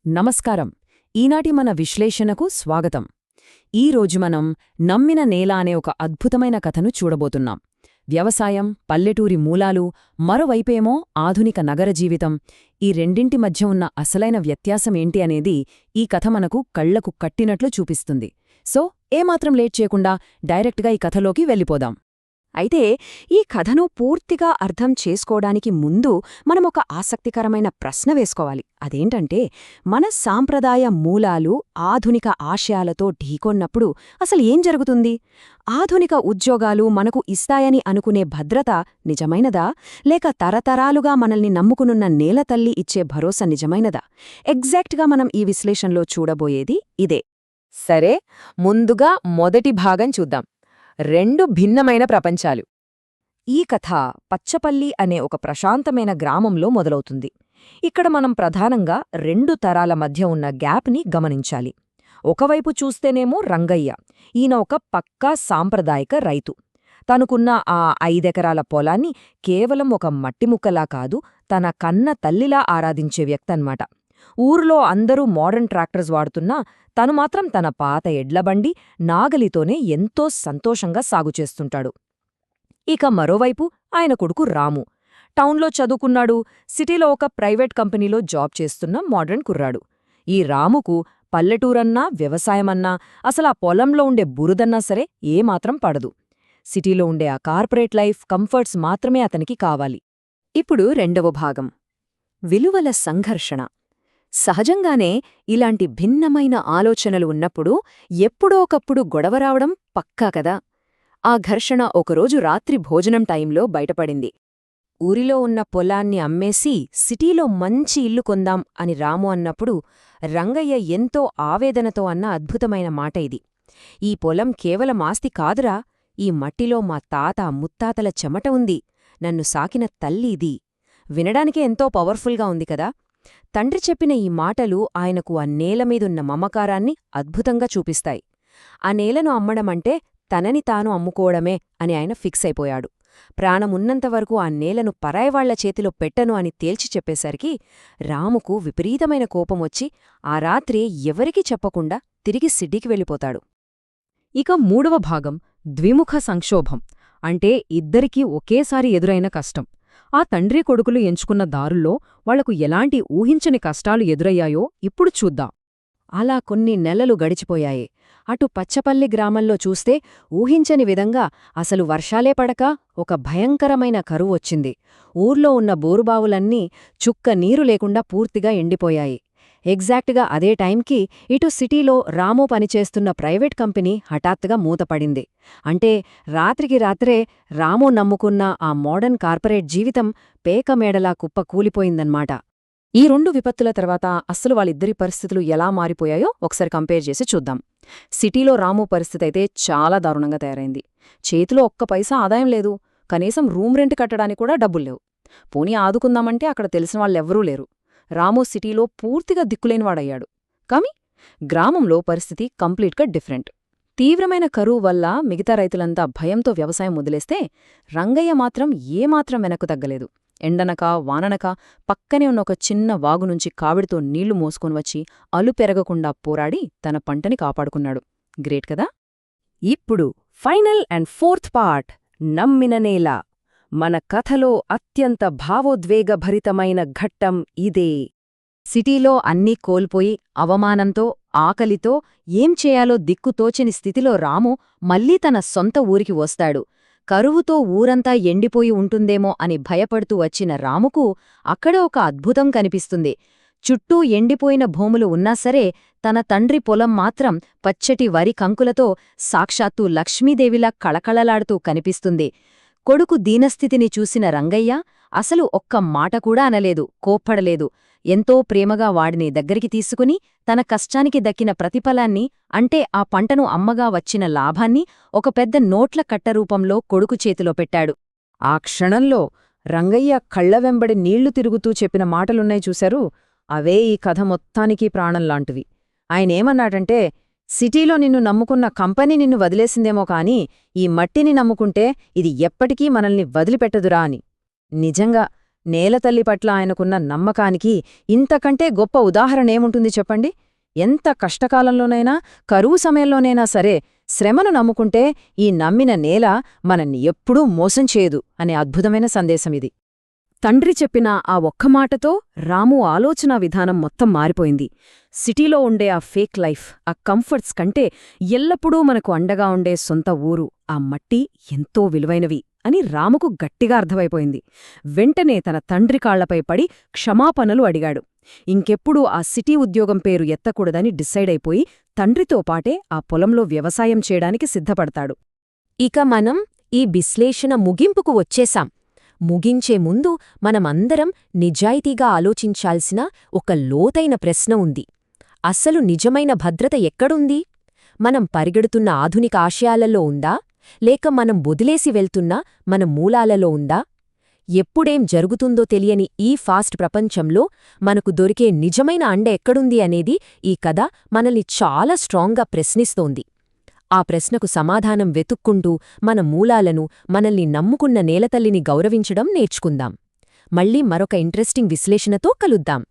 నమస్కారం. ఈనాటి మన విశ్లేషణకు స్వాగతం. ఈరోజు మనం నమ్మిన నేల అనే ఒక అద్భుతమైన కథను చూడబోతున్నాం. వ్యవసాయం, పల్లెటూరి మూలాలు, మరోవైపేమో ఆధునిక నగర జీవితం, ఈ రెండింటి మధ్య ఉన్న అసలైన వ్యత్యాసమేంటి అనేది ఈ కథ మనకు కళ్లకు కట్టినట్లు చూపిస్తుంది. సో ఏమాత్రం లేట్ చేయకుండా డైరెక్ట్గా ఈ కథలోకి వెళ్ళిపోదాం. అయితే ఈ కథను పూర్తిగా అర్థం చేసుకోవడానికి ముందు మనమొక ఆసక్తికరమైన ప్రశ్న వేసుకోవాలి. అదేంటంటే, మన సాంప్రదాయ మూలాలు ఆధునిక ఆశయాలతో ఢీకొన్నప్పుడు అసలు ఏం జరుగుతుంది? ఆధునిక ఉద్యోగాలు మనకు ఇస్తాయని అనుకునే భద్రత నిజమైనదా, లేక తరతరాలుగా మనల్ని నమ్ముకునున్న నేలతల్లి ఇచ్చే భరోసా నిజమైనదా? ఎగ్జాక్ట్గా మనం ఈ విశ్లేషణలో చూడబోయేది ఇదే. సరే, ముందుగా మొదటి భాగం చూద్దాం. రెండు భిన్నమైన ప్రపంచాలు. ఈ కథ పచ్చపల్లి అనే ఒక ప్రశాంతమైన గ్రామంలో మొదలవుతుంది. ఇక్కడ మనం ప్రధానంగా రెండు తరాల మధ్య ఉన్న గ్యాప్ని గమనించాలి. ఒకవైపు చూస్తేనేమో రంగయ్య, ఈయన ఒక పక్కా సాంప్రదాయిక రైతు. తనకున్న ఆ 5 ఎకరాల పొలాన్ని కేవలం ఒక మట్టిముక్కలా కాదు, తన కన్న తల్లిలా ఆరాధించే వ్యక్తన్మాట. ఊర్లో అందరూ మోడర్న్ ట్రాక్టర్స్ వాడుతున్నా తను మాత్రం తన పాత ఎడ్లబండి, నాగలితోనే ఎంతో సంతోషంగా సాగుచేస్తుంటాడు. ఇక మరోవైపు ఆయన కొడుకు రాము. టౌన్లో చదువుకున్నాడు, సిటీలో ఒక ప్రైవేట్ కంపెనీలో జాబ్ చేస్తున్న మోడర్న్ కుర్రాడు. ఈ రాముకు పల్లెటూరన్నా, వ్యవసాయమన్నా, అసలా పొలంలో ఉండే బురదన్నా సరే ఏమాత్రం పడదు. సిటీలో ఉండే ఆ కార్పొరేట్ లైఫ్, కంఫర్ట్స్ మాత్రమే అతనికి కావాలి. ఇప్పుడు రెండవ భాగం, విలువల సంఘర్షణ. సహజంగానే ఇలాంటి భిన్నమైన ఆలోచనలు ఉన్నప్పుడు ఎప్పుడోకప్పుడు గొడవరావడం పక్కా కదా. ఆ ఘర్షణ ఒకరోజు రాత్రి భోజనం టైంలో బయటపడింది. ఊరిలో ఉన్న పొలాన్ని అమ్మేసి సిటీలో మంచి ఇల్లు కొందాం అని రాము అన్నప్పుడు రంగయ్య ఎంతో ఆవేదనతో అన్న అద్భుతమైన మాట ఇది. ఈ పొలం కేవలం ఆస్తి కాదురా, ఈ మట్టిలో మా తాత ముత్తాతల చెమట ఉంది, నన్ను సాకిన తల్లి ఇది. వినడానికే ఎంతో పవర్ఫుల్గా ఉంది కదా. తండ్రి చెప్పిన ఈ మాటలు ఆయనకు ఆ నేలమీదున్న మమకారాన్ని అద్భుతంగా చూపిస్తాయి. ఆ నేలను అమ్మడమంటే తనని తాను అమ్ముకోవడమే అని ఆయన ఫిక్స్ అయిపోయాడు. ప్రాణమున్నంతవరకు ఆ నేలను పరాయివాళ్ల చేతిలో పెట్టను అని తేల్చి చెప్పేసరికి రాముకు విపరీతమైన కోపమొచ్చి ఆ రాత్రి ఎవరికీ చెప్పకుండా తిరిగి సిడ్డీకి వెళ్ళిపోతాడు. ఇక మూడవ భాగం, ద్విముఖ సంక్షోభం. అంటే ఇద్దరికీ ఒకేసారి ఎదురైన కష్టం. ఆ తండ్రి కొడుకులు ఎంచుకున్న దారుల్లో వాళ్లకు ఎలాంటి ఊహించని కష్టాలు ఎదురయ్యాయో ఇప్పుడు చూద్దాం. అలా కొన్ని నెలలు గడిచిపోయాయి. అటు పచ్చపల్లి గ్రామంలో చూస్తే ఊహించని విధంగా అసలు వర్షాలే పడక ఒక భయంకరమైన కరువొచ్చింది. ఊర్లో ఉన్న బోరుబావులన్నీ చుక్క నీరు లేకుండా పూర్తిగా ఎండిపోయాయి. ఎగ్జాక్ట్గా అదే టైంకి ఇటు సిటీలో రాము పనిచేస్తున్న ప్రైవేట్ కంపెనీ హఠాత్తుగా మూతపడింది. అంటే రాత్రికి రాత్రే రాము నమ్ముకున్న ఆ మోడర్న్ కార్పొరేట్ జీవితం పేకమేడలా కుప్ప కూలిపోయిందన్మాట. ఈ రెండు విపత్తుల తర్వాత అస్సలు వాళ్ళిద్దరి పరిస్థితులు ఎలా మారిపోయాయో ఒకసారి కంపేర్ చేసి చూద్దాం. సిటీలో రాము పరిస్థితైతే చాలా దారుణంగా తయారైంది. చేతిలో ఒక్క పైసా ఆదాయం లేదు, కనీసం రూమ్ రెంట్ కట్టడానికి కూడా డబ్బుల్లేవు. పోనీ ఆదుకుందామంటే అక్కడ తెలిసిన వాళ్ళెవ్వరూ లేరు. రాము సిటీలో పూర్తిగా దిక్కులేనివాడయ్యాడు. కాని గ్రామంలో పరిస్థితి కంప్లీట్గా డిఫరెంట్. తీవ్రమైన కరువు వల్ల మిగతా రైతులంతా భయంతో వ్యవసాయం వదిలేస్తే రంగయ్య మాత్రం ఏమాత్రం వెనక్కు తగ్గలేదు. ఎండనక వాననక పక్కనే ఉన్న ఒక చిన్న వాగునుంచి కావిడితో నీళ్లు మోసుకొని వచ్చి అలుపెరగకుండా పోరాడి తన పంటని కాపాడుకున్నాడు. గ్రేట్ కదా. ఇప్పుడు ఫైనల్ అండ్ ఫోర్త్ పార్ట్, నమ్మిన నేల. మన కథలో అత్యంత భావోద్వేగభరితమైన ఘట్టం ఇదే. సిటీలో అన్నీ కోల్పోయి అవమానంతో, ఆకలితో ఏం చేయాలో దిక్కుతోచని స్థితిలో రాము మళ్లీ తన సొంత ఊరికి వస్తాడు. కరువుతో ఊరంతా ఎండిపోయి ఉంటుందేమో అని భయపడుతూ వచ్చిన రాముకు అక్కడ ఒక అద్భుతం కనిపిస్తుంది. చుట్టూ ఎండిపోయిన భూములు ఉన్నాసరే తన తండ్రి పొలం మాత్రం పచ్చటి వరి కంకులతో సాక్షాత్తూ లక్ష్మీదేవిలా కళకళలాడుతూ కనిపిస్తుంది. కొడుకు దీనస్థితిని చూసిన రంగయ్య అసలు ఒక్క మాట కూడా అనలేదు, కోప్పడలేదు. ఎంతో ప్రేమగా వాడిని దగ్గరికి తీసుకుని తన కష్టానికి దక్కిన ప్రతిఫలాన్ని, అంటే ఆ పంటను అమ్మగా వచ్చిన లాభాన్ని ఒక పెద్ద నోట్ల కట్టరూపంలో కొడుకు చేతిలో పెట్టాడు. ఆ క్షణంలో రంగయ్య కళ్ల వెంబడి నీళ్లు తిరుగుతూ చెప్పిన మాటలున్నాయి చూశారు, అవే ఈ కథ మొత్తానికి ప్రాణంలాంటివి. ఆయనేమన్నాడంటే, సిటీలో నిన్ను నమ్ముకున్న కంపెనీ నిన్ను వదిలేసిందేమో కాని ఈ మట్టిని నమ్ముకుంటే ఇది ఎప్పటికీ మనల్ని వదిలిపెట్టదురా అని. నిజంగా నేలతల్లి పట్ల ఆయనకున్న నమ్మకానికి ఇంతకంటే గొప్ప ఉదాహరణేముంటుంది చెప్పండి. ఎంత కష్టకాలంలోనైనా, కరువు సమయంలోనైనా సరే శ్రమను నమ్ముకుంటే ఈ నమ్మిన నేల మనల్ని ఎప్పుడూ మోసం చేయదు అనే అద్భుతమైన సందేశమిది. తండ్రి చెప్పిన ఆ ఒక్క మాటతో రాము ఆలోచనా విధానం మొత్తం మారిపోయింది. సిటీలో ఉండే ఆ ఫేక్ లైఫ్, ఆ కంఫర్ట్స్ కంటే ఎల్లప్పుడూ మనకు అండగా ఉండే సొంత ఊరు, ఆ మట్టి ఎంతో విలువైనవి అని రాముకు గట్టిగా అర్థమైపోయింది. వెంటనే తన తండ్రి కాళ్లపై పడి క్షమాపణలు అడిగాడు. ఇంకెప్పుడూ ఆ సిటీ ఉద్యోగం పేరు ఎత్తకూడదని డిసైడైపోయి తండ్రితో పాటే ఆ పొలంలో వ్యవసాయం చేయడానికి సిద్ధపడతాడు. ఇక మనం ఈ విశ్లేషణ ముగింపుకు వచ్చేశాం. ముగించే ముందు మనమందరం నిజాయితీగా ఆలోచించాల్సిన ఒక లోతైన ప్రశ్న ఉంది. అసలు నిజమైన భద్రత ఎక్కడుంది? మనం పరిగెడుతున్న ఆధునిక ఆశయాలలో ఉందా, లేక మనం వదిలేసి వెళ్తున్న మన మూలాలలో ఉందా? ఎప్పుడేం జరుగుతుందో తెలియని ఈ ఫాస్ట్ ప్రపంచంలో మనకు దొరికే నిజమైన అండ ఎక్కడుంది అనేది ఈ కథ మనల్ని చాలా స్ట్రాంగ్గా ప్రశ్నిస్తోంది. ఆ ప్రశ్నకు సమాధానం వెతుక్కుంటూ మన మూలాలను, మనల్ని నమ్ముకున్న నేలతల్లిని గౌరవించడం నేర్చుకుందాం. మళ్ళీ మరొక ఇంట్రెస్టింగ్ విశ్లేషణతో కలుద్దాం.